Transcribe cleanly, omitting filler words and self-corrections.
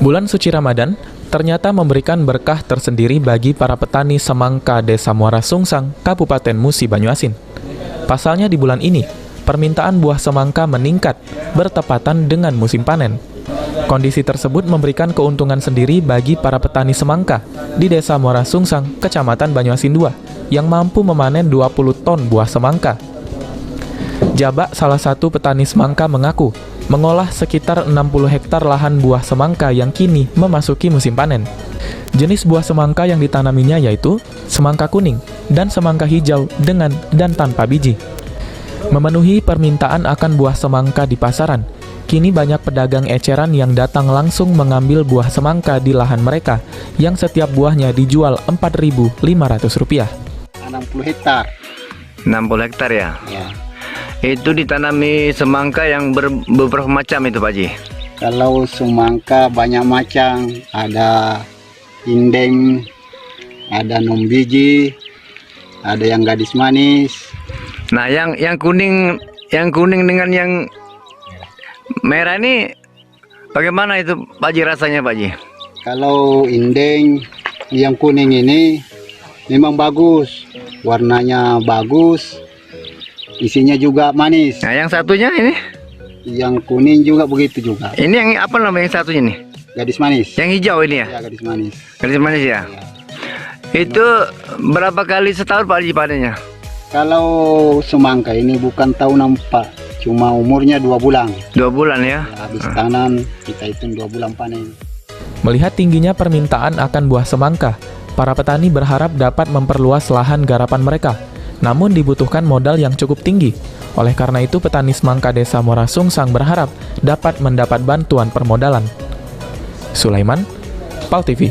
Bulan suci Ramadan ternyata memberikan berkah tersendiri bagi para petani semangka Desa Muara Sungsang, Kabupaten Musi Banyuasin. Pasalnya di bulan ini, permintaan buah semangka meningkat bertepatan dengan musim panen. Kondisi tersebut memberikan keuntungan sendiri bagi para petani semangka di Desa Muara Sungsang, Kecamatan Banyuasin II, yang mampu memanen 20 ton buah semangka. Jabak, salah satu petani semangka, mengaku mengolah sekitar 60 hektar lahan buah semangka yang kini memasuki musim panen. Jenis buah semangka yang ditanaminya yaitu semangka kuning dan semangka hijau dengan dan tanpa biji. Memenuhi permintaan akan buah semangka di pasaran, kini banyak pedagang eceran yang datang langsung mengambil buah semangka di lahan mereka, yang setiap buahnya dijual Rp4.500. 60 hektar. 60 hektar ya? Ya. Itu ditanami semangka yang beberapa macam itu Pak Haji? Kalau semangka banyak macam, ada indeng, ada nom biji, ada yang gadis manis. Nah, yang kuning dengan yang merah ini bagaimana itu Pak Haji rasanya Pak Haji? Kalau indeng yang kuning ini memang bagus, warnanya bagus, isinya juga manis. Nah, yang satunya ini? Yang kuning juga begitu juga. Ini yang apa namanya yang satunya nih? Gadis manis. Yang hijau ini ya? Ya, gadis manis. Gadis manis ya? Ya. Itu berapa kali setahun Pak Haji panennya? Kalau semangka ini bukan tahunan Pak, cuma umurnya 2 bulan. 2 bulan ya? Ya, habis tanam kita hitung 2 bulan panen. Melihat tingginya permintaan akan buah semangka, para petani berharap dapat memperluas lahan garapan mereka. Namun dibutuhkan modal yang cukup tinggi. Oleh karena itu, petani semangka Desa Muara Sungsang berharap dapat mendapat bantuan permodalan. Sulaiman, PAL TV.